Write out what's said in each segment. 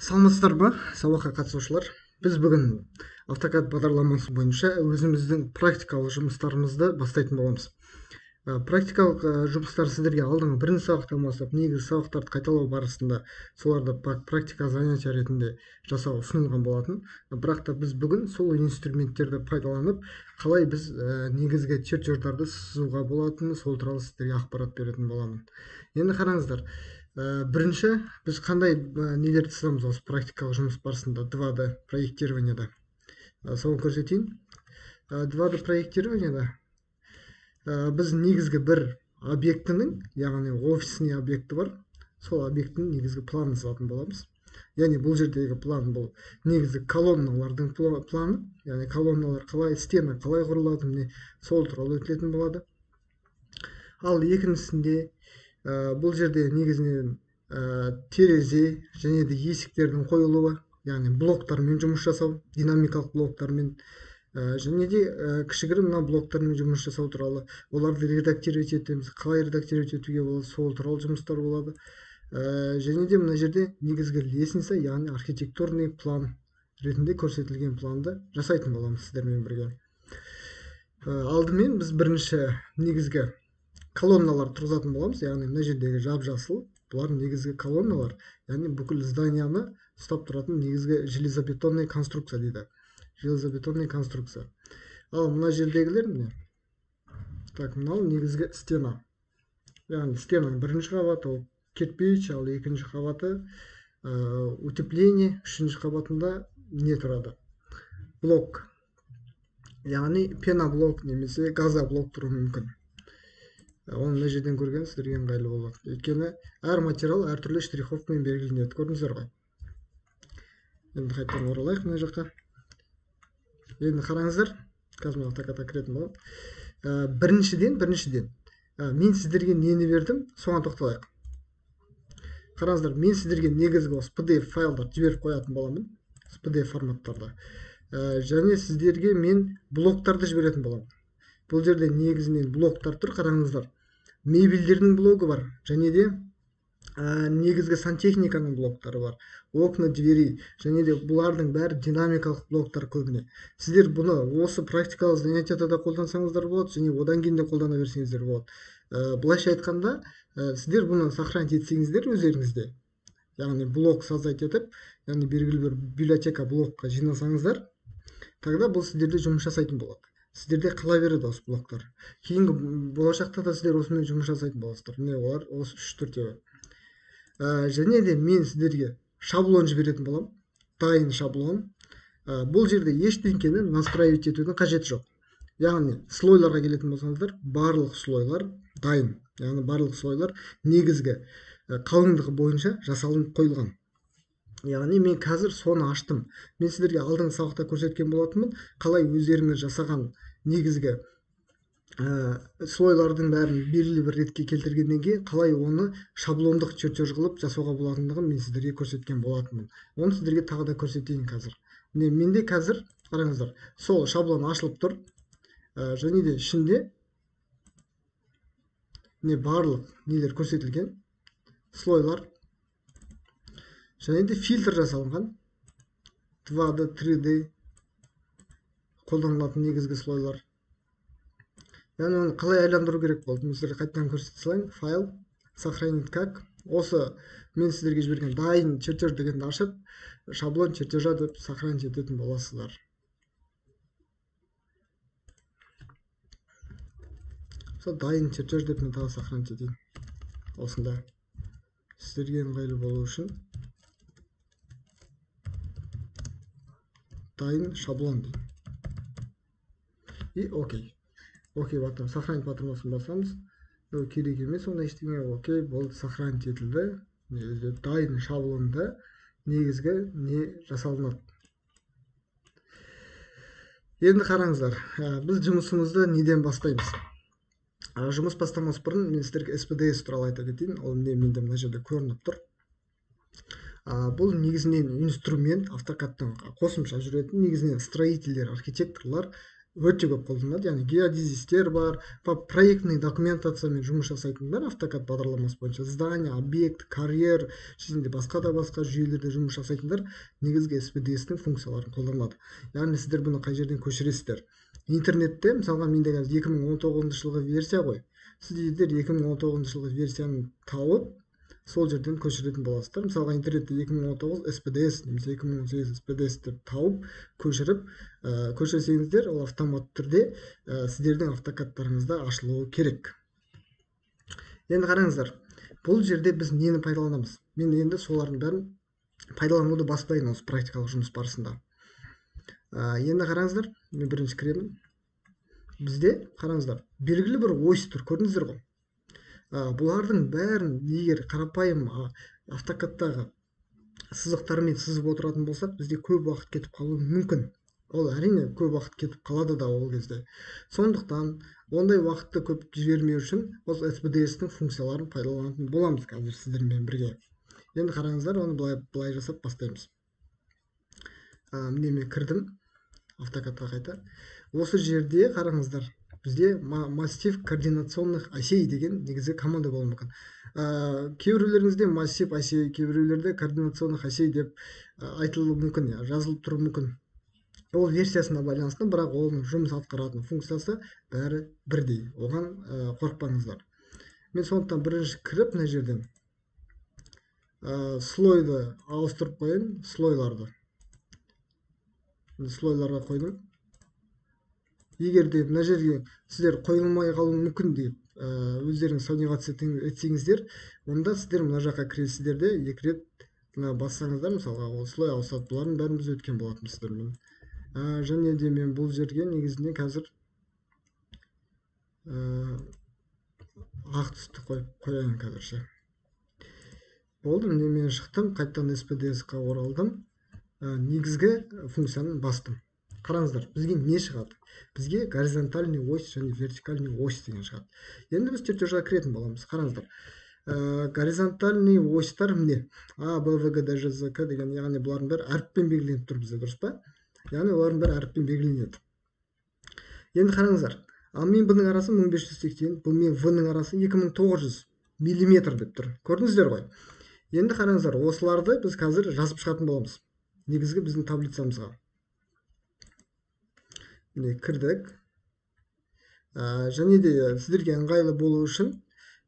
Саламатсыздар ба, сабаққа қатысушылар? Біз бүгін автокад бағдарламасы бойынша өзіміздің практикалық жұмыстарымызды бастайтын боламыз. Практикалық жұмыстар сіздерге алдыңғы бірінші сабақтан бастап негізгі сабақтарды қайталау барысында соларды практика занятия ретінде жасау ұсынылған болатын. Бірақ та біз бүгін сол инструменттерді пайдаланып, қалай біз негізгі чертеждарды сызуға болатыны, сол туралы сіздерге ақпарат беретін боламын. Енді қараңыздар, бірінші біз қандай нелерді сызамыз осы практикалық жұмыс барысында 2D проектированияда. Соны көрсетейін. 2D проектированияда біз негізгі бір объектінің, яғни офисный объекті бар, сол объектінің негізгі планын сызатын боламыз. Яғни бұл жердегі план бұл негізгі колонналардың планы, яғни колонналар қалай, стена қалай құрылады, міне сол туралы өтілетін болады. Ал екіншісінде бұл жерде негізінен терезе және де есіктердің қойылуы, яғни блоктармен жұмыс жасау, динамикалық блоктармен, және де кішігірім мына блоктармен жұмыс жасау туралы, оларды редактировать етеміз, қалай редактировать етуге болады, сол туралы жұмыстар болады. Және де мына жерде негізгі лестница, яғни архитектурный план ретінде көрсетілген планды жасайтын боламыз сіздермен бірге. Алдымен біз бірінші негізгі колонналар тұрғызатын боламыз, яғни мына жердегі жап-жасыл, бұлар негізгі колонналар, яғни бүкіл зданияны ұстап тұратын негізгі железобетонный конструкция дейді. Железобетонный конструкция. Ал мына жердегілер міне. Так, мынау негізгі стена. Яғни стенаның бірінші қабаты ол кирпич, ал екінші қабаты утепление, үшінші қабатында не тұрады? Блок. Яғни пеноблок немесе газоблок тұруы мүмкін. Оны мына жерден көрген сіздерге ыңғайлы болады. Өйткені әр материал әртүрлі штриховкамен белгіленеді. Көрдіңіздер ғой. Енді қайтадан оралайық мына жаққа. Енді қараңыздар, қазір мен автокадқа кіретін боламын. Біріншіден, мен сіздерге нені бердім, соған тоқталайық. Қараңыздар, мен сіздерге негізгі осы PDF файлдарды жіберіп қоятын боламын, PDF форматтарда. Және сіздерге мен блоктарды жіберетін боламын. Бұл жерде негізінен блоктар тұр, қараңыздар. Мебельдердің блогы бар, және де негізгі сантехниканың блоктары бар, окна, двери, және де бұлардың бәрі динамикалық блоктар көбіне. Сіздер бұны осы практикалық занятияда да қолдансаңыздар болады, және одан кейін де қолдана берсеңіздер болады. Былайша айтқанда, сіздер бұны сохранить етсеңіздер өздеріңізде, яғни блок создать етіп, яғни белгілі бір библиотека блокқа жинасаңыздар, тогда бұл сіздерде жұмыс жасайтын болады. Сіздерде қала береді осы блоктар. Кейінгі болашақта да сіздер осымен жұмыс жасайтын боласыздар. Міне олар осы 3-4-еуі. Және де мен сіздерге шаблон жіберетін болам, дайын шаблон. Бұл жерде ештеңкені настраивать етудің қажеті жоқ. Яғни слойларға келетін болсаңыздар, барлық слойлар дайын. Яғни барлық слойлар негізгі қалыңдығы бойынша жасалынып қойылған. Яғни мен қазір соны аштым. Мен сіздерге алдыңғы сабақта көрсеткен болатынмын, қалай өздеріңіз жасаған негізгі слойлардың бәрін белгілі бір ретке келтіргеннен кейін қалай оны шаблондық чертеж қылып жасауға болатындығын мен сіздерге көрсеткен болатынмын. Оны сіздерге тағы да көрсетейін қазір. Менде қазір қараңыздар, сол шаблон ашылып тұр. Және де ішінде барлық нелер көрсетілген, слойлар. Және де фильтр жасалынған, 2D, 3D қолданылатын негізгі слойлар. Яғни оны қалай айландыру керек болды? Мен сіздерге қайтадан көрсете салайын. Файл, сохранить как. Осы мен сіздерге жіберген дайын чертеж дегенді ашып, шаблон чертежа деп сохранить ететін боласыздар. Сол дайын чертеж деп мен тағы сохранить етейін. Осында сіздерге ыңғайлы болу үшін дайын шаблон дейін. И окей. Окей, батырым, сохранить батырмасын басамыз. Керек емес, оны ештеңе. Окей, болды, сохранить етілді. Дайын шаблонда негізгі не жасалынады. Енді қараңыздар, біз жұмысымызды неден бастаймыз? Жұмыс бастамас бұрын мен сіздерге SPDS туралы айта кетейін. Ол менде мына жерде көрініп тұр. Бұл негізінен инструмент, автокадтың қосымша жүретін, негізінен строительдер, архитекторлар өте көп қолданылады. Яғни геодезистер бар, проектный документациямен жұмыс жасайтындар автокад бағдарламасы бойынша здание, объект, карьер, және басқа да басқа жүйелерде жұмыс жасайтындар негізгі SPDS-тің функцияларын қолданады. Яғни сіздер бұны қай жерден көшіресіздер? Интернетте, мысалға менде қазір 2019 жылғы версия ғой. Сіздер 2019 жылғы версияны тауып, сол жерден көшіретін боласыздар. Мысалға интернетте 2019 SPDS немесе 2018 SPDS деп тауып көшіріп көшірсеңіздер, ол автомат түрде сіздердің автокадтарыңызда ашылуы керек. Енді қараңыздар, бұл жерде біз нені пайдаланамыз? Мен енді солардың бәрін пайдалануды бастайын осы практикалық жұмыс барысында. Енді қараңыздар, мен бірінші кіремін. Бізде қараңыздар, белгілі бір ось тұр, көрдіңіздер ғой? Бұлардың бәрін егер қарапайым автокадтағы сызықтармен сызып отыратын болсақ, бізде көп уақыт кетіп қалуы мүмкін. Ол әрине көп уақыт кетіп қалады да ол кезде. Сондықтан ондай уақытты көп жібермеу үшін осы SPDS-тің функцияларын пайдаланатын боламыз қазір сіздермен бірге. Енді қараңыздар, оны былай жасап бастаймыз. Міне мен кірдім автокадқа қайта. Осы жерде қараңыздар, бізде массив координационных осей деген негізгі команда болуы мүмкін. Кейбіреулеріңізде массив осей, кейбіреулерде координационных осей деп айтылуы мүмкін, жазылып тұруы мүмкін. Ол версиясына байланысты, бірақ оның жұмыс атқаратын функциясы бәрі бірдей. Оған қорықпаңыздар. Мен сондықтан бірінші кіріп мына жерден слойды ауыстырып қойын, слойларды. Слойларға қойдым. Егер де мына жерге сіздер қойылмай қалуы мүмкін деп өздеріңіз сомневаться етсеңіздер, онда сіздер мына жаққа кіресіздер де екі рет бассаңыздар, мысалға осылай ауысады. Бұлардың бәрін біз өткен болатын сіздермен. Және де мен бұл жерге негізінде қазір ақ түсті қояйын қазірше. Болды, міне мен шықтым, қайттан SPDS-қа оралдым. Негізгі функцияны бастым. Қараңыздар, бізге не шығады? Бізге горизонтальный ось және вертикальный ось деген шығады. Енді біз чертежға кіретін боламыз. Қараңыздар, горизонтальный осьтар міне А, Б, В, Г, Д, Ж, З, К деген, яғни бұлардың бәрі әріппен белгіленіп тұр бізде, дұрыс па? Яғни олардың бәрі әріппен белгіленеді. Енді қараңыздар, А мен Б-ның арасы 1580, Б мен В-ның арасы 2900 миллиметр деп тұр. Көрдіңіздер ғой? Енді қараңыздар, осыларды біз қазір жазып шығатын боламыз. Негізгі біздің таблицамызға. Міне кірдік. Және де сіздерге ыңғайлы болу үшін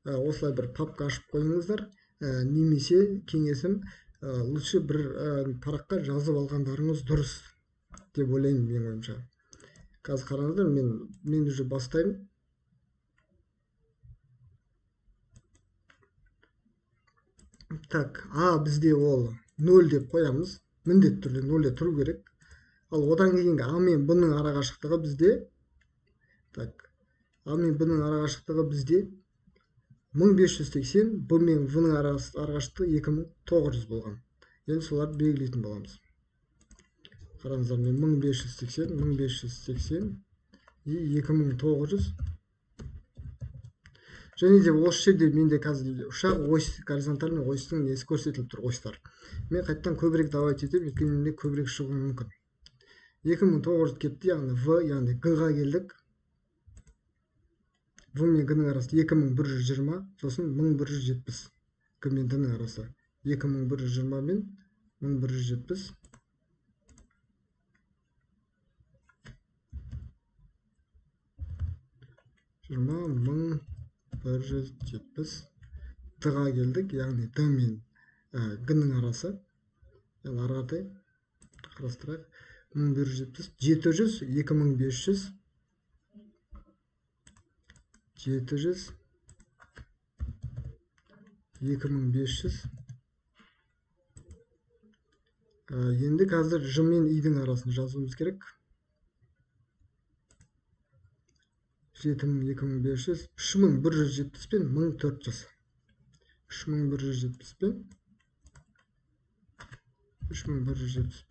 осылай бір папка ашып қойыңыздар. Немесе кеңесім лучше бір параққа жазып алғандарыңыз дұрыс деп ойлаймын мен ойымша. Қазір қараңыздар, мен уже бастаймын. Так, бізде ол 0 деп қоямыз. Міндетті түрде 0-де тұру керек. Ал одан кейінгі А мен Б-ның арақашықтығы бізде, так, А мен Б-ның арақашықтығы бізде 1580, Б мен В-ның арақашықтығы 2900 болған. Енді соларды белгілейтін боламыз. Қараңыздар, мен 1580 и 2900. Және де осы жерде менде қазір ұшақ ось, горизонтальный осьтың несі көрсетіліп тұр, осьтар. Мен қайттан көбірек давать етіп, өйткені менде көбірек шығуы мүмкін. 2900 кетті, яғни В, яғни Г-ға келдік. В мен Г-ның арасы 2120, сосын 1170. Г мен Д-ның арасы 2120 мен 1170. Д-ға келдік, яғни Д мен Г-ның арасы. Яғни арғатай қарастырайық. 1170, 700, 2500, 700, 2500. Енді қазір Ж мен И-дің арасын жазуымыз керек. 2500, 3170 пен 1400. 3170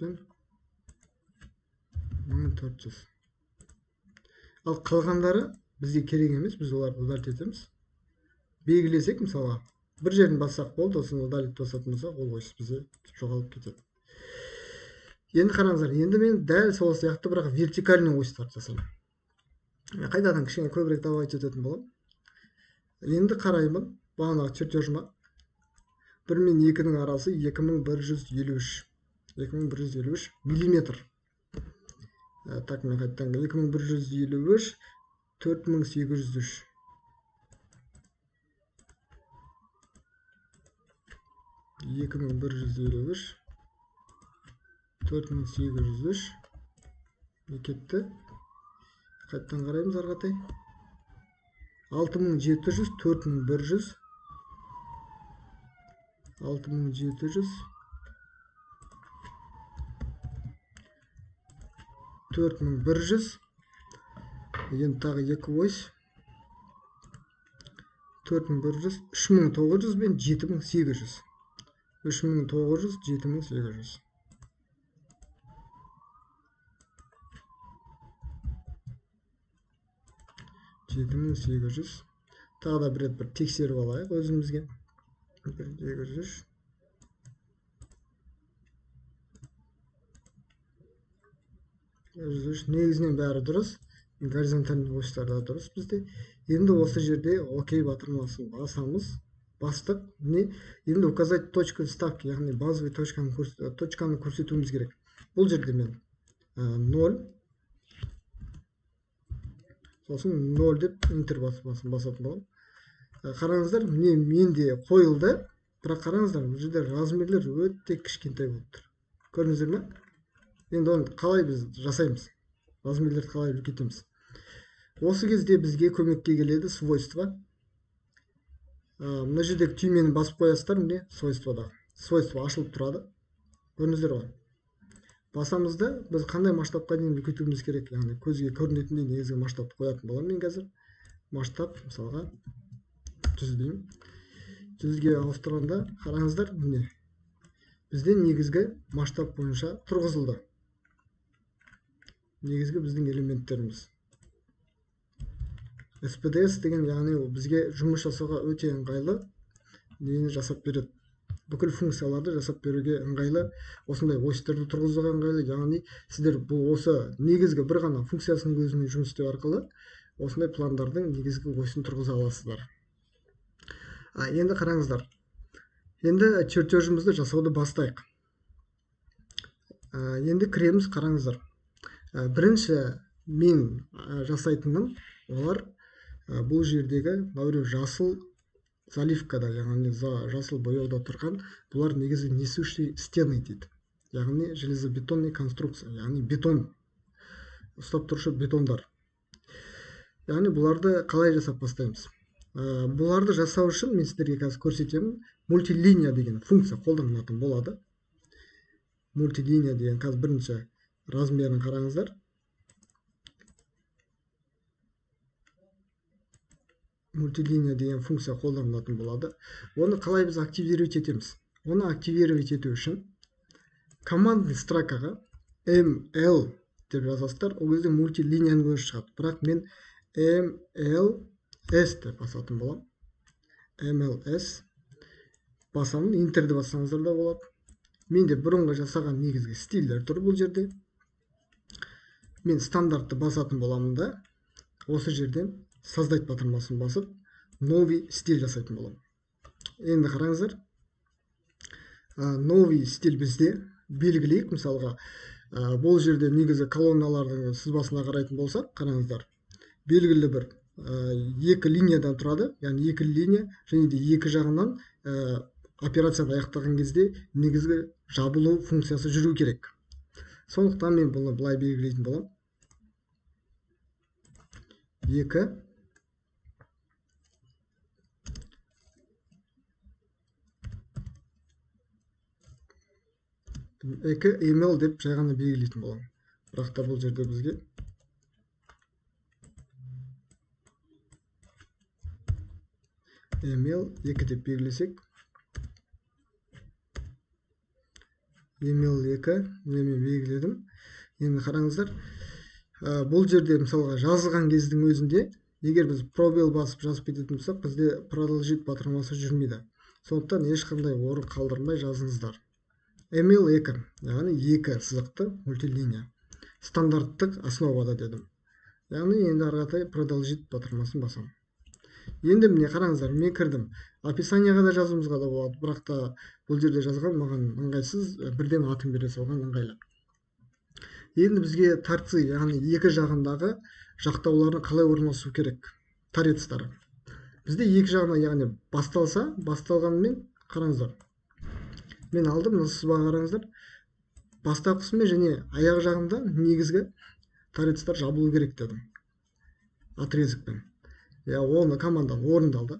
пен 1400. Ал қалғандары бізге керек емес, біз оларды удалить етеміз. Белгілесек, мысалы, бір жерін бассақ болды, сосын удалить басатын болсақ, ол ось бізде жоғалып кетеді. Енді қараңыздар, енді мен дәл сол сияқты бірақ вертикальный осьтарды жасаймын. Кайдадан кішкене көбірек добавить ететін боламын. Енді қараймын бағанағы чертежыма. 1 мен 2-ның арасы 2153 миллиметр. Так, мен қайттан 2153 4803. 2153 4803 не кетті. Қайттан қараймыз ары қарай. 6700 4100 6700 4100 енді тағы 2 ось 4100 3900 мен 7800 3900 7800 7800 тағы да бір рет бір тексеріп алайық өзімізге. 203 негізінен бәрі дұрыс. Горизонтальный осьтар да дұрыс бізде. Енді осы жерде окей батырмасын басамыз. Бастық. Енді указать точку вставки, яғни базовый точканы көрсетуіміз керек. Бұл жерде мен 0 сосын 0 деп интер басатын боламын. Қараңыздар, менде қойылды. Бірақ қараңыздар, бұл жерде размерлер өте кішкентай болып тұр. Көрдіңіздер ме? Енді оны қалай біз жасаймыз? Размерлерді қалай үлкейтеміз? Осы кезде бізге көмекке келеді свойство. Мына жердегі түймені басып қоясыздар, міне свойствода. Свойство ашылып тұрады. Көрдіңіздер ғой? Басамыз да біз қандай масштабқа дейін үлкейтуіміз керек? Яғни көзге көрінетіндей негізгі масштабты қоятын боламын мен қазір. Масштаб мысалға 100 деймін. 100-ге ауыстырғанда қараңыздар, міне бізде негізгі масштаб бойынша тұрғызылды. Негізгі біздің элементтеріміз. SPDS деген, яғни бізге жұмыс жасауға өте ыңғайлы нені жасап береді. Бүкіл функцияларды жасап беруге ыңғайлы, осындай осьтерді тұрғызуға ыңғайлы. Яғни сіздер бұл осы негізгі бір ғана функциясының өзімен жұмыс істеу арқылы осындай пландардың негізгі осьін тұрғыза аласыздар. Енді қараңыздар. Енді чертежімізді жасауды бастайық. Енді кіреміз, қараңыздар. Бірінші мен жасайтыным олар бұл жердегі жасыл заливкада, яғни жасыл бояуда тұрған, бұлар негізі несущие стены дейді. Яғни железобетонный конструкция, яғни бетон, ұстап тұрушы бетондар. Яғни бұларды қалай жасап бастаймыз? Бұларды жасау үшін мен сіздерге қазір көрсетемін. Мультилиния деген функция қолданылатын болады. Мультилиния деген қазір бірінші размерін қараңыздар. Мультилиния деген функция қолданылатын болады. Оны қалай біз активировать етеміз? Оны активировать ету үшін командный строкаға ML деп жазасыздар. Ол кезде мультилинияның өзі шығады. Бірақ мен MLS деп басатын боламын. MLS басамын, интерді бассаңыздар да болады. Менде бұрынғы жасаған негізгі стильдер тұр бұл жерде. Мен стандартты басатын боламын да, осы жерден создать батырмасын басып, новый стиль жасайтын боламын. Енді қараңыздар, новый стиль бізде белгілейік. Мысалға, бұл жерде негізі колонналардың сызбасына қарайтын болсақ, қараңыздар, белгілі бір екі линиядан тұрады, яғни екі линия, және де екі жағынан операцияны аяқтаған кезде негізгі жабылу функциясы жүру керек. Сондықтан мен бұны былай белгілейтін боламын. Екі ML деп жай ғана белгілейтін боламын. Бірақ та бұл жерде бізге ML 2 деп белгілесек, ML 2 мен белгіледім. Енді қараңыздар, бұл жерде мысалға жазылған кездің өзінде, егер біз пробел басып жазып кететін болсақ, бізде продолжить батырмасы жүрмейді. Сондықтан ешқандай орын қалдырмай жазыңыздар. ML 2, яғни екі сызықты мультилиния. Стандарттық основада дедім. яғни енді ары қаратай продолжить батырмасын басамын. Енді міне қараңыздар, мен кірдім. Описанияға да жазуымызға да болады, бірақ та бұл жерде жазған маған ыңғайсыз, бірден атын бере салған ыңғайлы. Енді бізге торцы, яғни екі жағындағы жақтауларын қалай орналасу керек, торецтары. Бізде екі жағына, яғни басталғанымен қараңыздар. Мен алдым, сызбаға қараңыздар. Бастапқысымен және аяқ жағында негізгі торецтар жабылу керек дедім. Отрезокпен. Оны команда орындалды.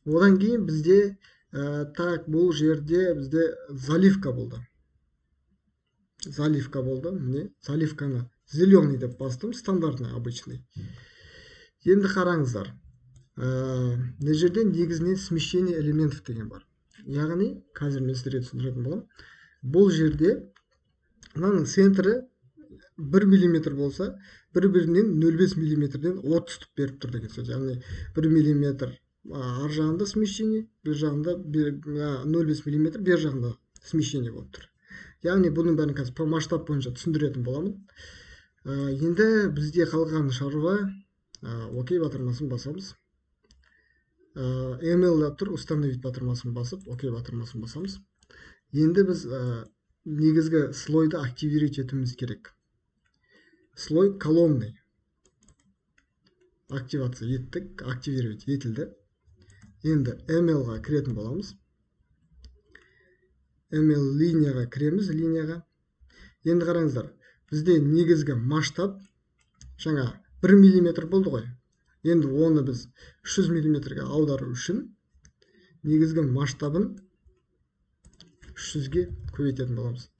Одан кейін бізде так, бұл жерде бізде заливка болды. Міне, заливканы зеленый деп бастым, стандартный, обычный. Енді қараңыздар. Мына жерде негізінен смещение элементов деген бар. Яғни, қазір мен сіздерге түсіндіретін боламын. Бұл жерде мынаның центрі 1 мм болса, бір-бірінен 0,5 мм-ден от тұтып беріп тұр деген сөз. Яғни 1 мм ар жағында смещение, бір жағында 0,5 мм, бер жағында смещение болып тұр. Яғни бұның бәрін қазір по масштаб бойынша түсіндіретін боламын. Енді бізде қалған шаруа окей батырмасын басамыз. ML-да тұр, установить батырмасын басып, окей батырмасын басамыз. Енді біз негізгі слойды активировать етуіміз керек. Слой колонный. Активация еттік, активировать етілді. Енді ML-ға кіретін боламыз. ML линияға кіреміз, линияға. Енді қараңыздар, бізде негізгі масштаб жаңа 1 мм болды ғой. Енді оны біз 300 мм-ге аудару үшін негізгі масштабын 300-ге көбейтетін боламыз.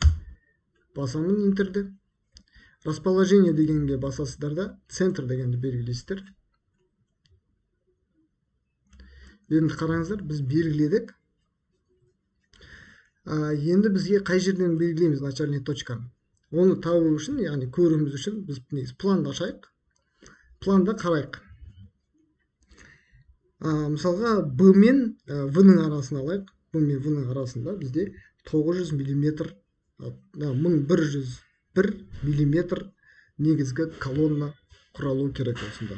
Басамын интерді. Расположение дегенге басасыздар да, центр дегенді белгілейсіздер. Енді қараңыздар, біз белгіледік. Енді бізге қай жерден белгілейміз начальный точканы. Оны табу үшін, яғни көруіміз үшін біз планды ашайық. Планда қарайық. Мысалға, B мен V-ның арасын алайық. B мен V-ның арасында бізде 900 мм, 1101 мм негізгі колонна құралу керек осында.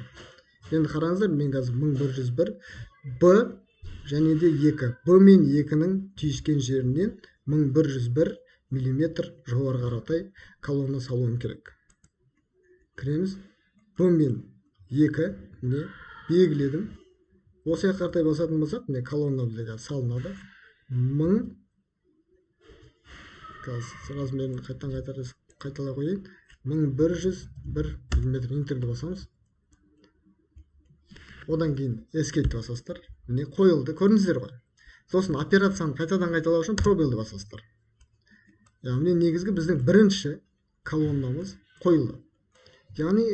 Енді қараңыздар, мен қазір 1101 B және де 2. B мен 2-ның түйіскен жерінен 1101 мм жоғары қаратай колонна салуым керек. Кіреміз. B мен 2 не белгіледім. Осы қаратай басатын болсақ, не колонна бізде салынады. 1000 размерін қайталай қойайын. 1101 мм интерді басамыз. Одан кейін escape басасыздар. Міне қойылды, көрдіңіздер ғой. Сосын операцияны қайтадан қайталау үшін пробелді басасыздар. Яғни негізгі біздің бірінші колоннамыз қойылды. Яғни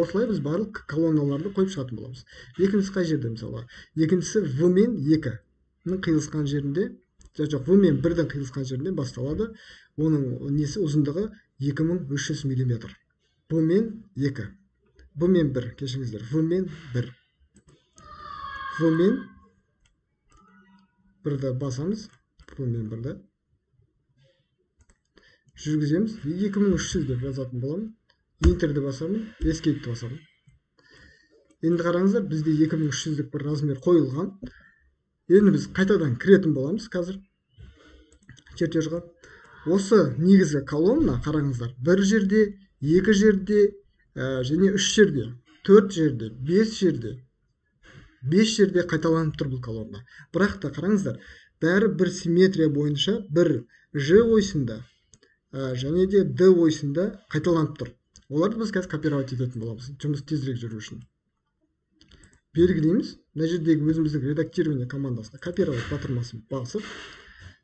осылай біз барлық колонналарды қойып шығатын боламыз. Екіншісі қай жерде мысалы? Екіншісі V мен 2-ның қиылысқан жерінде, жоқ, V мен 1-дің қиылысқан жерінде басталады. Оның несі ұзындығы 2300 мм. V мен 2. V мен 1, кешіңіздер. V мен 1. V мен 1-ді басамыз. V мен 1-ді жүргіземіз. 2300 деп жазатын боламын. Интерді басамын, escape'ті басамын. Енді қараңыздар, бізде 2300-лік бір размер қойылған. Енді біз қайтадан кіретін боламыз қазір чертежға. Осы негізгі колонна қараңыздар, бір жерде, екі жерде және үш жерде, төрт жерде, бес жерде қайталанып тұр бұл колонна. Бірақ та қараңыздар, бәрі бір симметрия бойынша бір Ж ойсында және де Д ойсында қайталанып тұр. Оларды біз қазір копировать ететін боламыз, жұмыс тезірек жүру үшін. Белгілейміз. Мына жердегі өзіміздің редактирование командасында копировать батырмасын басып,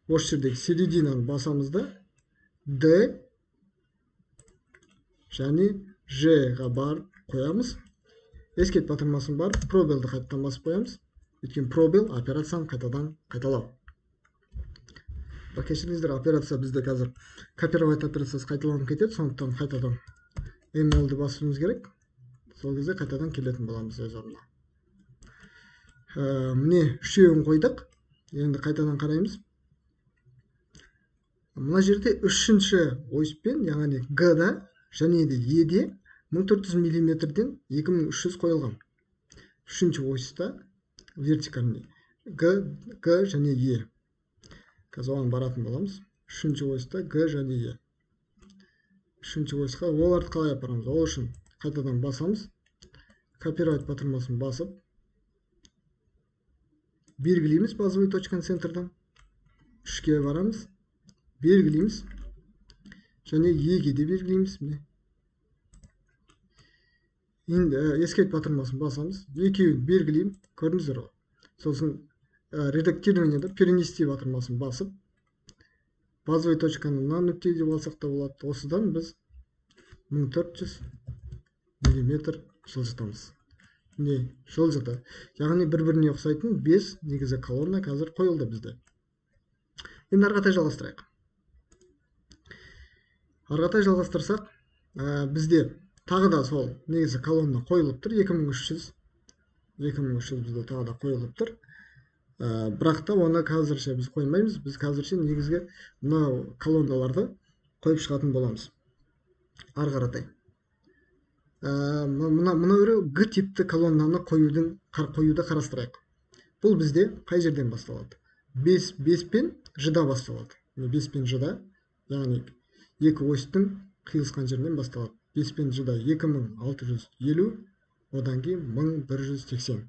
осы жердегі серединаны басамыз да D және Ж-ға барып қоямыз. Escape батырмасын барып, пробелді қайтадан басып қоямыз. Өйткені пробел операцияны қайтадан қайталау. Кешіріңіздер, операция бізде қазір копировать операциясы қайталанып кетеді, сондықтан қайтадан ML-ді басуымыз керек. Сол кезде қайтадан келетін боламыз өз орнына. Міне үшеуін қойдық. Енді қайтадан қараймыз. Мына жерде үшінші ойыспен, яғни G-да және де E-де 1400 миллиметрден 2300 қойылған. Үшінші осьта вертикальный Г және Е. Қазір оған баратын боламыз. Үшінші осьта Г және Е. Үшінші осьқа оларды қалай апарамыз? Ол үшін қайтадан басамыз. Копировать батырмасын басып, белгілейміз базовый точканы центрдан. Үшке барамыз, белгілейміз. Және Еге де белгілейміз. Енді escape батырмасын басамыз. Екеуін белгілеймін. Көрдіңіздер ғой. Сосын редактированияда перенести батырмасын басып, базовый точканы мына нүктеге деп алсақ та болады. Осыдан біз 1400 мм жылжытамыз. Не жылжыды. Яғни бір-біріне ұқсайтын 5 негізі колонна қазір қойылды бізде. Енді ары қарай жалғастырайық. Ары қарай жалғастырсақ, бізде тағы да сол негізі колонна қойылып тұр. 2300 бізде тағы да қойылып тұр. Бірақ та оны қазірше біз қоймаймыз. Біз қазірше негізгі мына колонналарды қойып шығатын боламыз. Ары қаратай. Мына Г типті колоннаны қоюды қарастырайық. Бұл бізде қай жерден басталады? 5 пен Ж-да басталады. 5 пен Ж-да, яғни екі осьтің қиылысқан жерінен басталады. 5 пен Ж-да 2650, одан кейін 1180.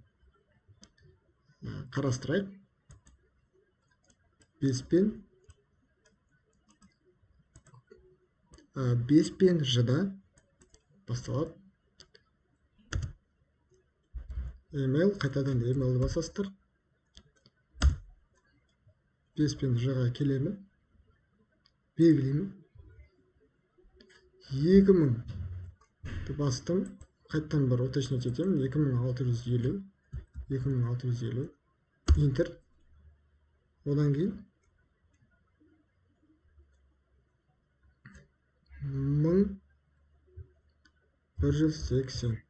Қарастырайық. 5 пен Ж-да басталады. Email, қайтадан да emailді басасыздар. 5 пен Ж-ға келемін. Белгілеймін. 2000 бастым. Қайттан бір уточнить етемін. 2650. Enter. Одан кейін 1180.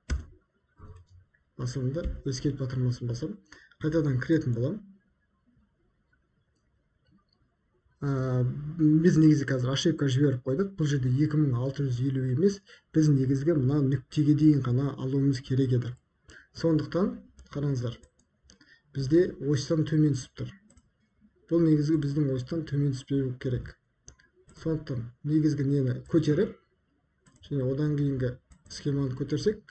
Басымда escape батырмасын басам. Қайтадан кіретін болам. Біз негізі қазір ошибка жіберіп қойдық. Бұл жерде 2650 емес, біз негізгі мына нүктеге дейін ғана алуымыз керек еді. Сондықтан қараңыздар. Бізде осьтан төмен түсіп тұр. Бұл негізгі біздің осьтан төмен түспеу керек. Сондықтан негізгі нені көтеріп, және одан кейінгі схеманы көтерсек,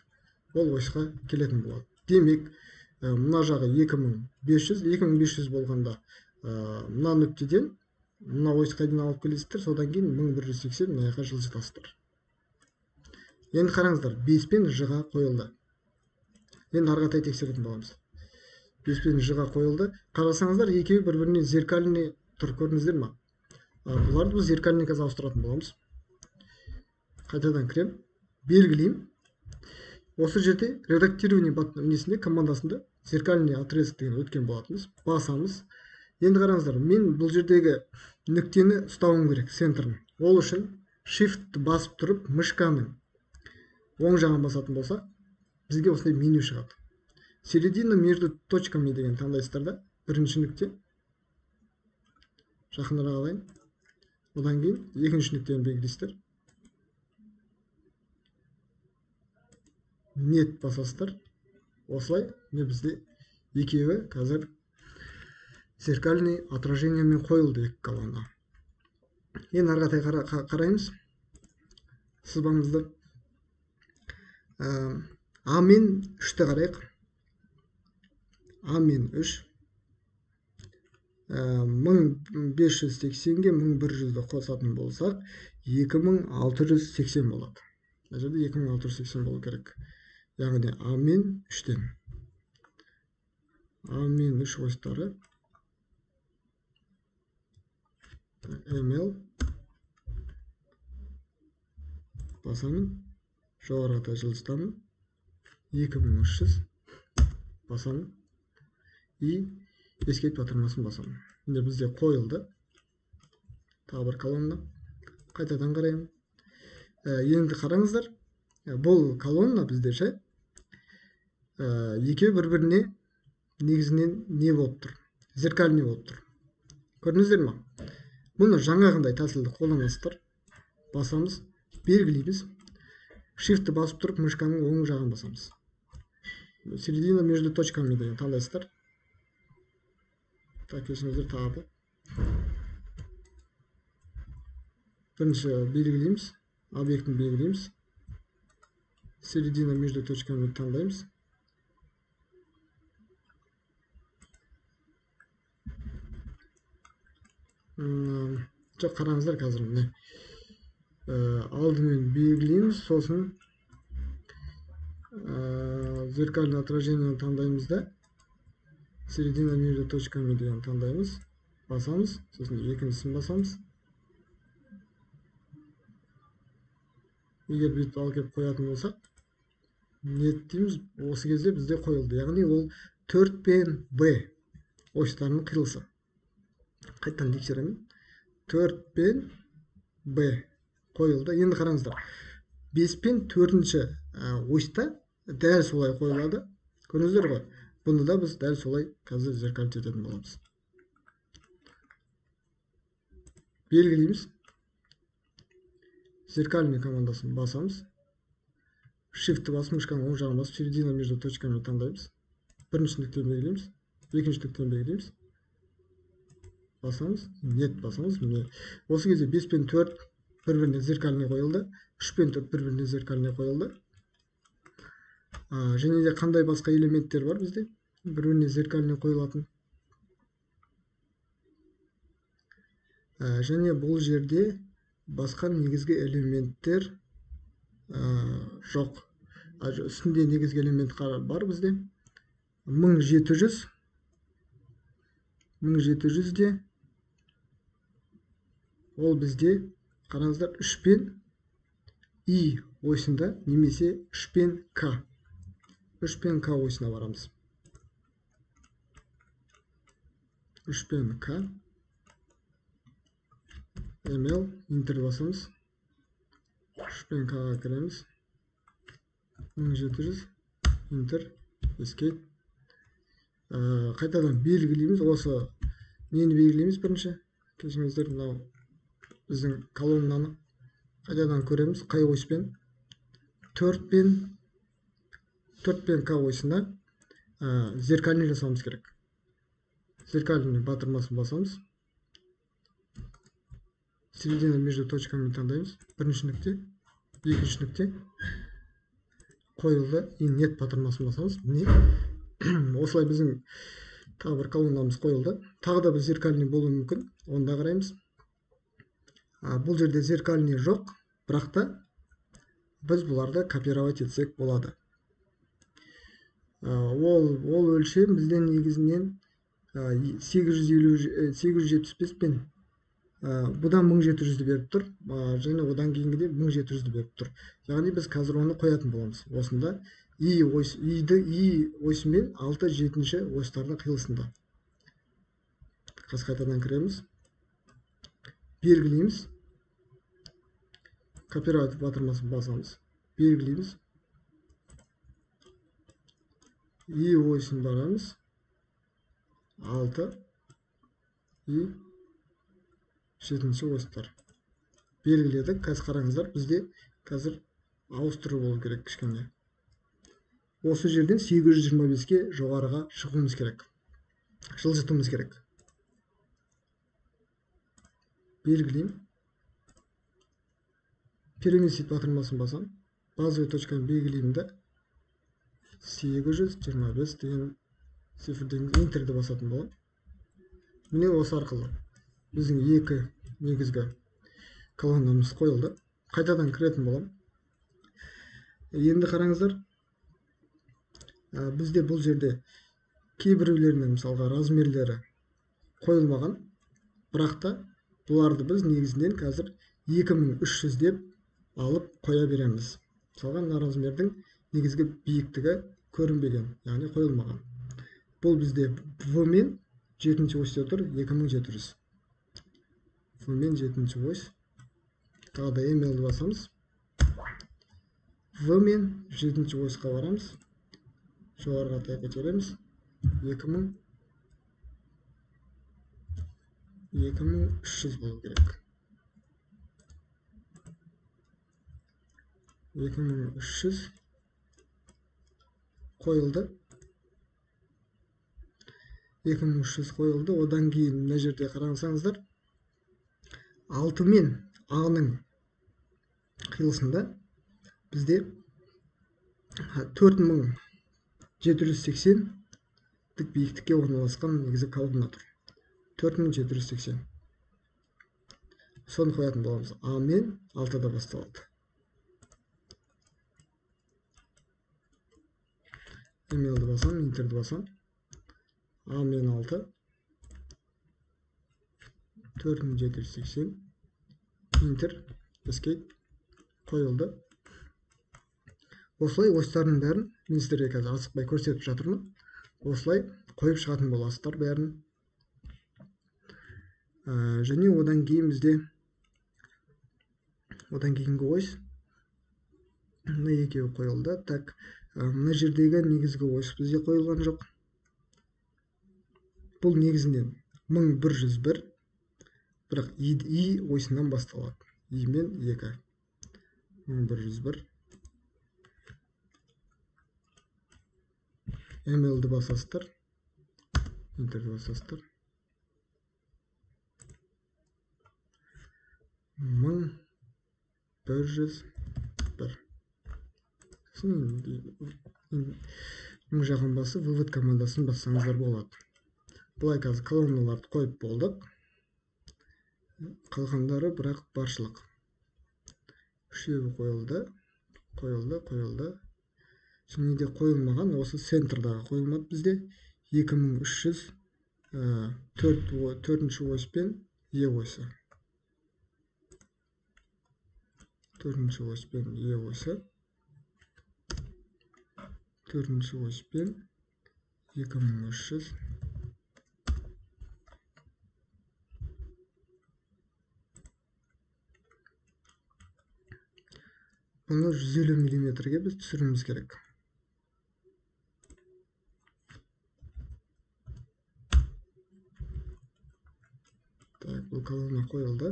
ол осьқа келетін болады. Демек, мына жағы 2500 болғанда мына нүктеден мына осьқа дейін алып келесіздер, содан кейін 1180 мынаяққа жылжытасыздар. Енді қараңыздар, 5 пен Ж-ға қойылды. Енді ары қарай тексеретін боламыз. 5 пен Ж-ға қойылды. Қарасаңыздар, екеуі бір-біріне зеркальный тұр, көрдіңіздер ме? Бұларды біз зеркальный қазір ауыстыратын боламыз. Қайтадан кірем, белгілеймін. Осы жерде редактирование несінде командасында зеркальный отрезок деген өткен болатынбыз. Басамыз. Енді қараңыздар, мен бұл жердегі нүктені ұстауым керек, центрін. Ол үшін shift басып тұрып, мышканың оң жағын басатын болса, бізге осындай меню шығады. Середина между точками деген таңдайсыздар да, бірінші нүкте. Жақынырақ алайын. Одан кейін екінші нүктені белгілейсіздер. Нет басасыздар. Осылай, бізде екеуі қазір зеркальный отражениемен қойылды екі колонна. Енді ары қарай қараймыз. Сызбамызды. А мен 3-ті қарайық. А мен 3. 1580-ге 1100-ді қосатын болсақ, 2680 болады. Бұл жерде 2680 болу керек. Яғни А мен 3-тен. А мен 3 осьтары. Email. Басамын. Жоғарыда жылжытамын. 2300. Басамын. И escape батырмасын басамын. Енді бізде қойылды. Тағы бір колонна. Қайтадан қараймын. Енді қараңыздар. Бұл колонна бізде ше. Екеуі бір-біріне негізінен не болып тұр? Зеркальный болып тұр. Көрдіңіздер ме? Бұны жаңағындай тәсілді қолданасыздар. Басамыз, белгілейміз. Shift'ті басып тұрып мышканың оң жағын басамыз. Середина между точками деген таңдайсыздар. Так, кешіңіздер тағы. Бірінші белгілейміз, объектін белгілейміз. Середина между точками таңдаймыз. Жоқ, қараңыздар қазір міне. Алдымен белгілейміз, сосын зеркальное отражение таңдаймыз да. Середина между точками деген таңдаймыз. Басамыз, сосын екіншісін басамыз. Егер бүйтіп алып келіп қоятын болсақ, нет дейміз, осы кезде бізде қойылды. Яғни ол 4 пен Б осьтарының қиылысы. Қайттан тексеремін. 4 пен Б қойылды. Енді қараңыздар. 5 пен 4-ші осьта дәл солай қойылады. Көрдіңіздер ғой? Бұны да біз дәл солай қазір зеркальдеп ететін боламыз. Белгілейміз. Зеркальный командасын басамыз. Shift басып мышканың оң жағын басып середина между точками таңдаймыз. Бірінші нүктені белгілейміз. Екінші нүктені белгілейміз. Басамыз, нет басамыз. Міне осы кезде 5 пен 4 бір-біріне зеркальный қойылды. 3 пен 4 бір-біріне зеркальный қойылды. Және де қандай басқа элементтер бар бізде? Бір-біріне зеркальный қойылатын. Және бұл жерде басқа негізгі элементтер жоқ. Үстінде негізгі элемент бар бізде. 1700 де ол бізде қараңыздар 3 пен И осында немесе 3 пен К. 3 пен К осына барамыз. 3 пен К. ML, Enter басамыз. 3 пен К-ға кіреміз. 1700, Enter, Escape. Қайтадан белгілейміз. Осы нені белгілейміз бірінші? Кешіңіздер, мынау біздің колоннаны қайтадан көреміз. Қай оськпен? 4 пен К осына зеркальный жасауымыз керек. Зеркальный батырмасын басамыз. Середина между точками таңдаймыз. Бірінші нүкте, екінші нүкте қойылды. Нет батырмасын басамыз. Міне осылай біздің тағы бір колоннамыз қойылды. Тағы да біз зеркальный болуы мүмкін. Онда қараймыз. Бұл жерде зеркальный жоқ, бірақ та біз бұларды копировать етсек болады. Ол өлшем бізден негізінен 875 пен бұдан 1700-ді беріп тұр, және одан кейінгіде 1700-ді беріп тұр. Яғни біз қазір оны қоятын боламыз. Осында И осымен 6-7-ші осьтардың қиылысында. Қайтадан кіреміз. Белгілейміз. Копировать батырмасын басамыз. Белгілейміз. И осін барамыз. 6 и 7-ші осьтар. Белгіледік. Қазір қараңыздар, бізде қазір ауыстыру болу керек кішкене. Осы жерден 825-ке жоғарыға шығуымыз керек. Жылжытуымыз керек. Белгілеймін. Переместить батырмасын басам. Базовый точканы белгілеймін да. 825 деген цифрден Enter'ді басатын болам. Міне осы арқылы біздің екі негізгі колоннамыз қойылды. Қайтадан кіретін болам. Енді қараңыздар. Бізде бұл жерде кейбіреулерінің мысалға размерлері қойылмаған. Бірақ та бұларды біз негізінен қазір 2300 деп алып қоя береміз. Мысалға мына размердің негізгі биіктігі көрінбеген, яғни қойылмаған. Бұл бізде V мен 7-ші осьте тұр, 2700. V мен 7-ші ось. Тағы да ML басамыз. V мен 7-ші осьқа барамыз. Жоғарыға таяқ көтереміз. 2300 болу керек. 2300 қойылды. 2300 қойылды. Одан кейін мына жерде қараңыздар, 6 мен A-ның қиылысында бізде 4780 тік биіктікке орналасқан негізі колонна тұр. 4780. Соны қоятын боламыз. А мен 6-да басталады. Email'ді басам, интерді басам. А мен 6. 4780. Интер, escape. Қойылды. Осылай осылардың бәрін мен сіздерге қазір асықпай көрсетіп жатырмын. Осылай қойып шығатын боласыздар бәрін. Және одан кейін бізде кейінгі ось мына екеуі қойылды. Так, мына жердегі негізгі ось бізде қойылған жоқ. Бұл негізінен 1101, бірақ и ойсынан басталады. И мен 2. 1101. Email'ді басасыздар. Интерді басасыздар. 1101. Мың жағын басы вывод командасын бассаңыздар болады. Бұлай қазір колонналарды қойып болдық. Қалғандары бірақ баршылық. Үшеуі қойылды. Және де қойылмаған осы центрдағы қойылмады бізде 2300 төртінші ось пен Е ойсы. Төртінші ось пен Е ойсы. Төртінші ось пен 2300. Бұны 150 мм-ге біз түсіруіміз керек. Так, бұл колонна қойылды.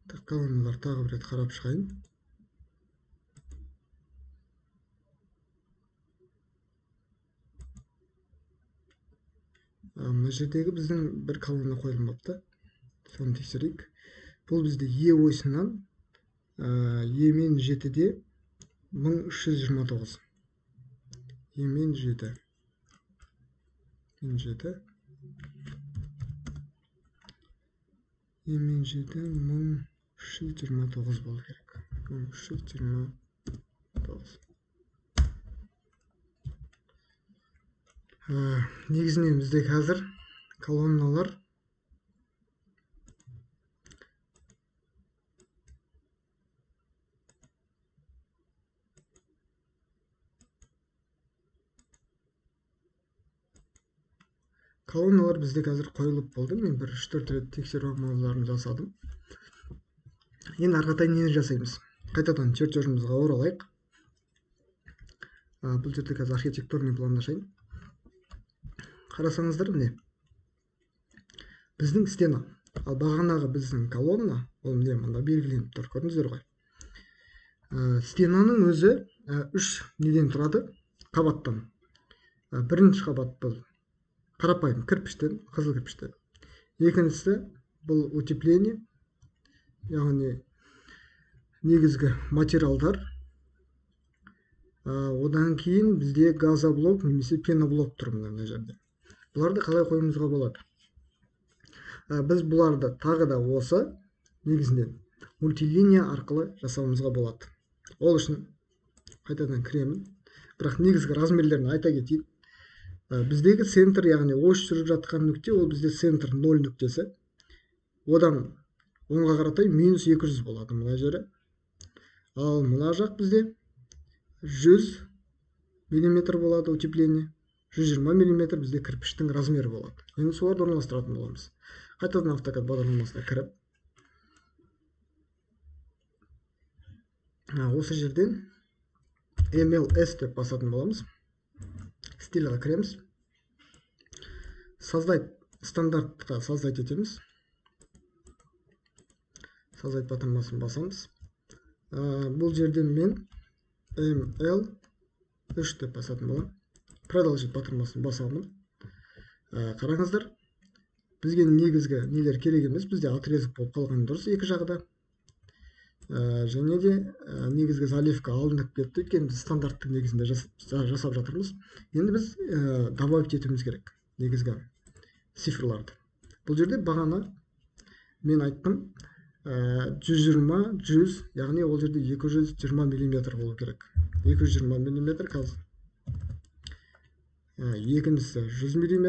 Так, колонналар тағы бір рет қарап шығайын. Мына жердегі біздің бір колонна қойылмапты. Соны тексерейік. Бұл бізде Е ойсынан Е мен 7-де 1329. Е мен 7. Е мен 7 1329 болу керек. 1329. Негізінен бізде қазір колонналар бізде қазір қойылып болды. Мен бір 3-4 рет тексеру амалдарын жасадым. Енді арқатай нені жасаймыз? Қайтадан чертежімізге оралайық. Бұл жерде қазір архитектурный планды ашайын. Қарасаңыздар, міне біздің стена, ал бағанағы біздің колонна, ол міне мында белгіленіп тұр, көрдіңіздер ғой. Стенаның өзі 3 неден тұрады? Қабаттан. Бірінші қабат бұл қарапайым кірпіштен, қызыл кірпіштен. Екіншісі бұл утепление, яғни негізгі материалдар. Одан кейін бізде газоблок немесе пеноблок тұр мына жерде. Бұларды қалай қоюымызға болады? Біз бұларды тағы да осы негізінен мультилиния арқылы жасауымызға болады. Ол үшін қайтадан кіремін. Бірақ негізгі размерлерін айта кетейін. Біздегі центр, яғни ось жүріп жатқан нүкте, ол бізде центр 0 нүктесі. Одан оңға қаратай минус 200 болады мына жері. Ал мына жақ бізде 100 мм болады утепление. 120 мм бізде кірпіштің размері болады. Енді соларды орналастыратын боламыз. Қайтадан автокад бағдарламасына кіріп, осы жерден MLS деп басатын боламыз. Стильға кіреміз. Создать, стандартқа создать етеміз. азайт батырмасын басамыз. Бұл жерде мен ML 3 деп басатын боламын. Продолжить батырмасын басамын. Қараңыздар, бізге негізгі нелер керек емес, бізде отрезок болып қалған дұрыс екі жағда. Және де негізгі заливка алынып кетті, өйткені біз стандарттың негізінде жасап жатырмыз. Енді біз добавить етуіміз керек негізгі цифрларды. Бұл жерде бағана мен айттым 120, 100, яғни ол жерде 220 мм болу керек. 220 мм қазір. Екіншісі 100 мм,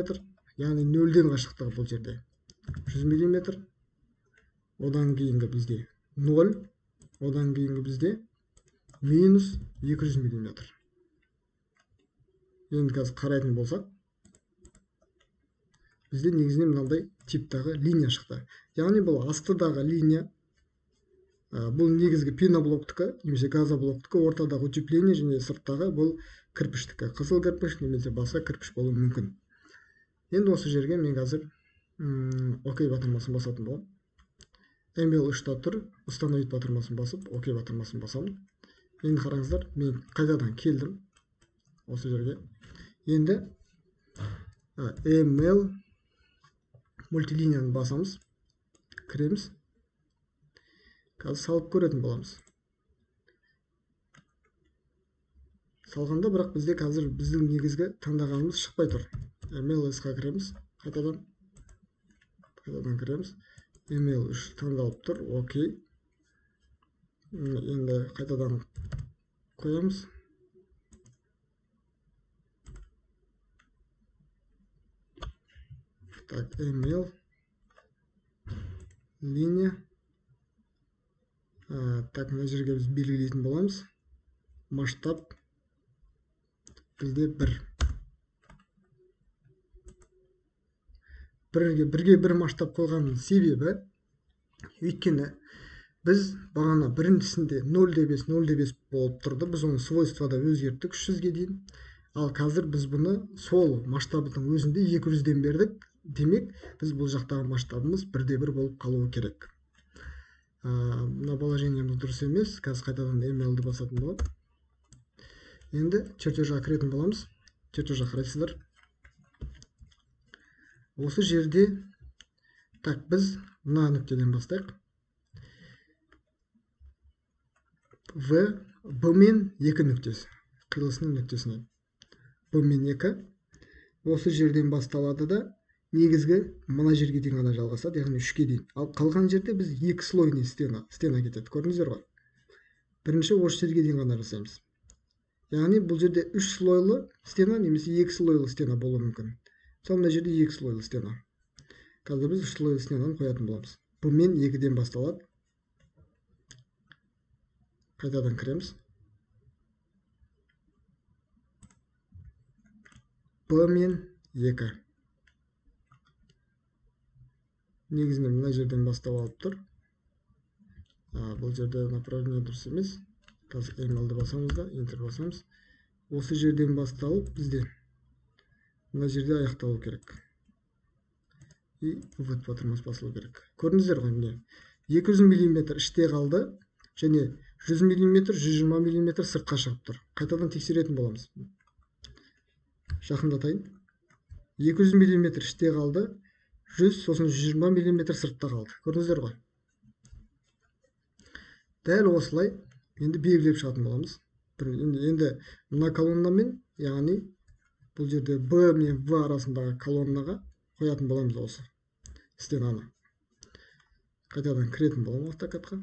яғни 0-ден қашықтығы бұл жерде 100 мм. Одан кейінгі бізде 0, одан кейінгі бізде минус 200 мм. Енді қазір қарайтын болсақ, бізде негізінен мынандай типтағы линия шықты. Яғни бұл астыдағы линия, бұл негізгі пеноблоктікі, немесе газоблоктікі, ортадағы утепление және сырттағы бұл кірпіштікі. Қызыл кірпіш немесе басқа кірпіш болуы мүмкін. Енді осы жерге мен қазір окей батырмасын басатын боламын. ML 3-та тұр, установить батырмасын басып, окей батырмасын басамын. Енді қараңыздар, мен қайтадан келдім осы жерге. Енді ML мультилинияны басамыз, кіреміз. Қазір салып көретін боламыз. Салғанда, бірақ бізде қазір біздің негізгі таңдағанымыз шықпай тұр. MLS-қа кіреміз, қайтадан кіреміз. ML 3 таңдалып тұр, окей. Енді қайтадан қоямыз. Так, ML линия. Так, мына жерге біз белгілейтін боламыз. Масштаб бізде 1. Бірге бір масштаб қойғанның себебі, өйткені біз бағана біріншісінде 0,5 болып тұрды. Біз оны свойствода өзгерттік 300-ге дейін. Ал қазір біз бұны сол масштабының өзінде 200-ден бердік. Демек, біз бұл жақтағы масштабымыз 1/1 болып қалуы керек. Мына положениеміз дұрыс емес. Қазір қайтадан ML-ді басатын болады. Енді чертежға кіретін боламыз. Чертежға қарайсыздар. Осы жерде, так, біз мына нүктеден бастайық. B мен 2 нүктесі, қиылысының нүктесінен. B мен 2 осы жерден басталады да негізгі мына жерге дейін ғана жалғасады, яғни 3-ке дейін. Ал қалған жерде біз 2 слойный стена кетеді. Көрдіңіздер ғой? Бірінші осы жерге дейін ғана жасаймыз. Яғни бұл жерде 3 слойлы стена немесе 2 слойлы стена болуы мүмкін. Сол мына жерде 2 слойлы стена. Қазір біз 3 слойлы стенаны қоятын боламыз. B мен 2-ден басталады. Қайтадан кіреміз. B мен 2. Негізінен мына жерден бастап алып тұр. Бұл жерде направление дұрыс емес. Қазір ML-ді басамыз да, Enter басамыз. Осы жерден басталып бізде мына жерде аяқталу керек. И вот батырмасы басылу керек. Көрдіңіздер ғой, міне 200 мм іште қалды, және 100 мм, 120 мм сыртқа шығып тұр. Қайтадан тексеретін боламыз. Жақындатайын. 200 мм іште қалды, 100, сосын 120 мм сыртта қалды. Көрдіңіздер ғой? Дәл осылай енді белгілеп шығатын боламыз. Енді мына колоннамен, яғни бұл жерде B мен V арасындағы колоннаға қоятын боламыз осы стенаны. Қайтадан кіретін боламын автокадқа.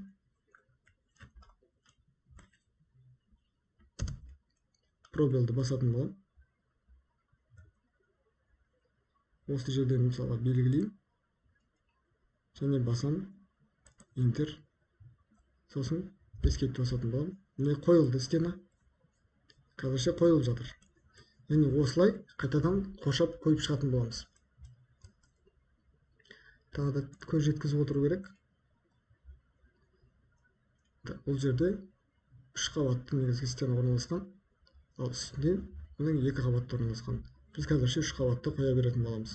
Пробелді басатын боламын. Осы жерден мысалға белгілеймін. Және басамын. Enter. Сосын Escape басатын боламын. Міне қойылды стена. Қазірше қойылып жатыр. Яғни осылай қайтадан қошап қойып шығатын боламыз. Тағы да көз жеткізіп отыру керек. Бұл жерде 3 қабатты негізгі стена орналасқан. Ал үстінде мұның 2 қабатты орналасқан. Біз қазірше 3 қабатты қоя беретін боламыз.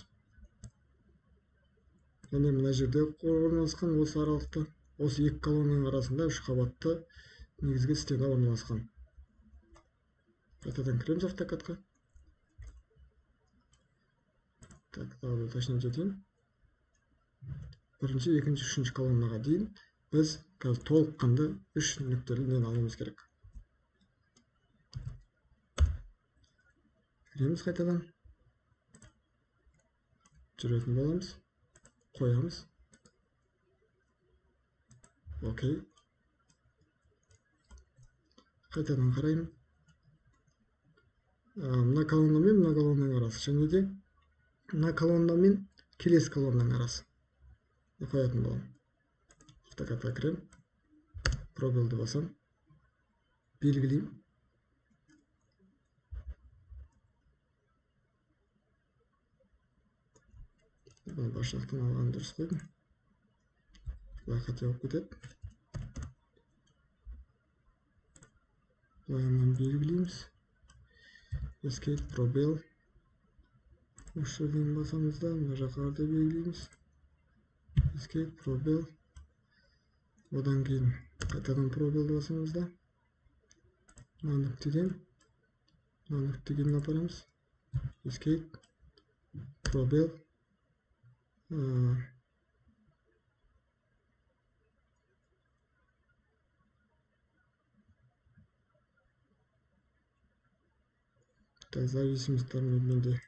Және мына жерде орналасқан осы аралықта Осы екі колоннаның арасында үш қабатты негізгі стена орналасқан. Қайтадан кіреміз автокадқа. Так, уточнить етейін. Бірінші, екінші, үшінші колоннаға дейін біз қазір толыққанды үш нүктелі нені алуымыз керек. Кіреміз қайтадан. Жүретін боламыз. Қоямыз. Окей. Қайтадан қараймын. Мына колонна мен мына колоннаның арасы. Және де мына колонна мен келесі колоннаның арасы. Қоятын боламын. Автокадқа кірем. Пробелді басам. Белгілеймін. Başlықтан алған дұрыс қойдым. Бұлай қате болып кетеді. Бұлайынан белгілейміз. Escape, пробел. Осы жерден басамыз да, мына жаққа қарай белгілейміз. Escape, пробел. Одан кейін қайтадан пробелді басамыз да. Мына нүктеден апарамыз. Escape, пробел. Так, зависимосттарын менде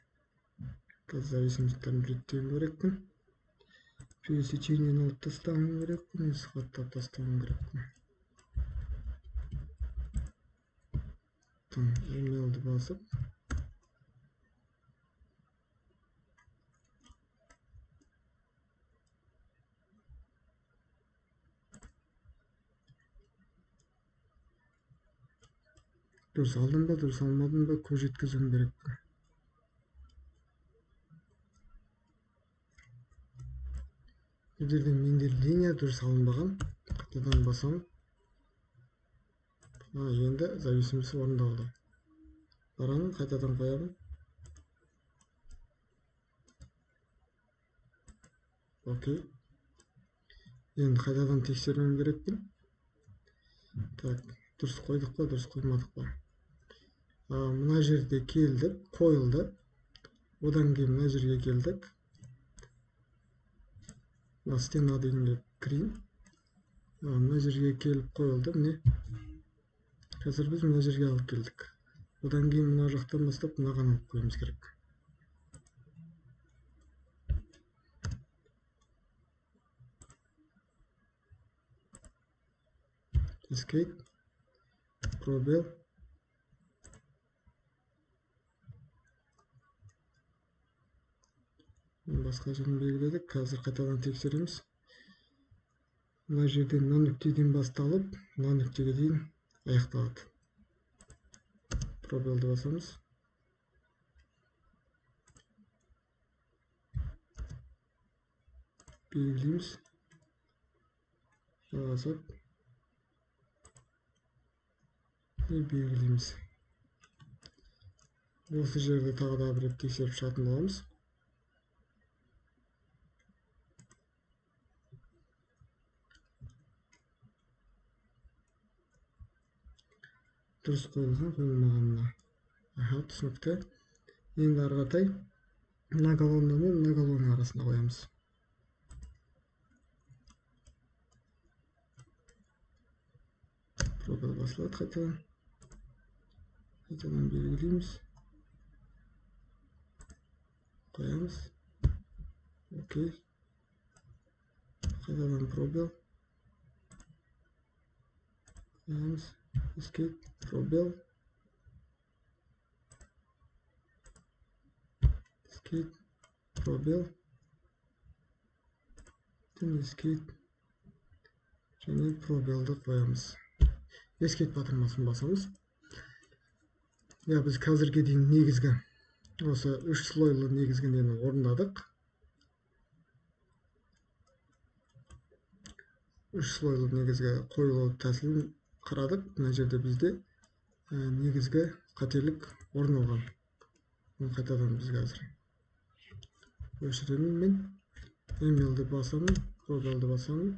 зависимосттарын реттеуім керекпін. Пересечениені алып тастауым керекпін, сызаттап тастауым керекпін. Emailді басып. Дұрыс алдым ба, дұрыс алмадым ба, көз жеткізуім керекпін. Бұл жерден менде линия дұрыс алынбаған. Қайтадан басамын. Енді зависимості орындалды. Барамын, қайтадан қоямын. Окей. Енді қайтадан тексеруім керекпін. Так, дұрыс қойдық па, дұрыс қоймадық па. Мына жерде келдік, қойылды. Одан кейін мына жерге келдік. Мына стена дейін кірейін. Мына жерге келіп қойылды. Міне. Қазір біз мына жерге алып келдік. Одан кейін мына жақтан бастап мынаған алып қоюымыз керек. Escape, пробел. Басқа жерін белгіледік. Қазір қайтадан тексереміз. Мына жерден мына нүктеден басталып, мына нүктеге дейін аяқталады. Пробелді басамыз. Белгілейміз. Жалғасып. Белгілейміз. Осы жерде тағы да бір рет тексеріп шығатын боламыз. Дұрыс қойылған, қойылмағанына. Түсінікті. Енді ары қарай мына колонна мен мына колонна арасында қоямыз. Пробел басылады қайтадан. Қайтадан белгілейміз. Қоямыз. Окей. Қайтадан пробел. Қоямыз. Escape, пробел. Escape, пробел. Escape. Және пробелді қоямыз. Escape батырмасын басамыз. Біз қазірге дейін негізгі осы үш слойлы негізгі нені орындадық. Үш слойлы негізгі қойылу тәсілін қарадық. Мына жерде бізде негізгі қателік орын алған. Қайтадан біз қазір өшіремін мен. Emailді басамын, пробелді басамын.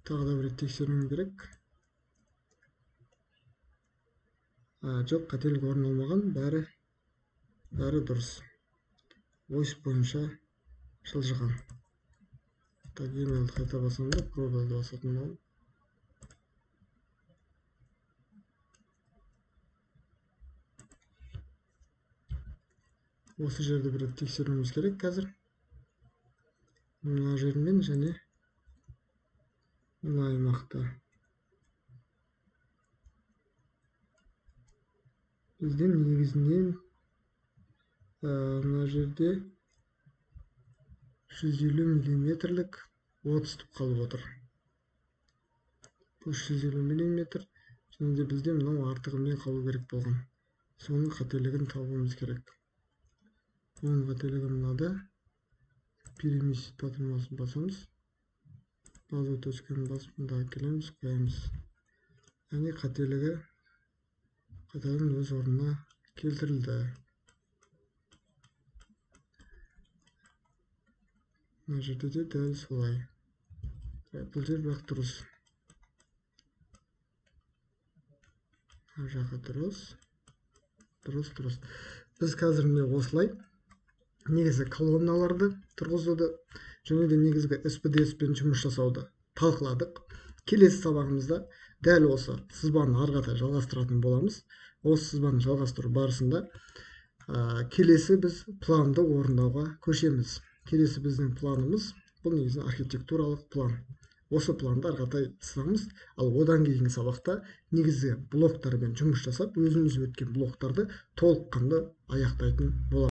Тағы да бір рет тексеруім керек. Жоқ, қателік орын алмаған, бәрі дұрыс. Voice бойынша жылжыған. Так, emailді қайта басамын да, пробелді басатын боламын. Осы жерде бір рет тексеруіміз керек қазір. Мына жермен және мына аймақта. Бізден негізінен мына жерде 150 миллиметрлік отступ қалып отыр. Бұл 150 миллиметр, және де бізде мынау артығымен қалу керек болған. Соның қателігін табуымыз керек. Оның қателігі мынада. Переместить батырмасын басамыз. База точканы басып мындағы келеміз, қоямыз. Яғни қателігі қайтадан өз орнына келтірілді. Мына жерде де дәл солай. Бұл жер бірақ дұрыс. Мына жаққа дұрыс. Біз қазір міне осылай негізі колонналарды тұрғызуды және де негізгі SPDS-пен жұмыс жасауды талқыладық. Келесі сабағымызда дәл осы сызбаны ары қарай жалғастыратын боламыз. Осы сызбаны жалғастыру барысында келесі біз планды орындауға көшеміз. Келесі біздің планымыз бұл негізі архитектуралық план. Осы планды ары қарай сызамыз, ал одан кейінгі сабақта негізгі блоктармен жұмыс жасап, өзіміз өткен блоктарды толыққанды аяқтайтын боламыз.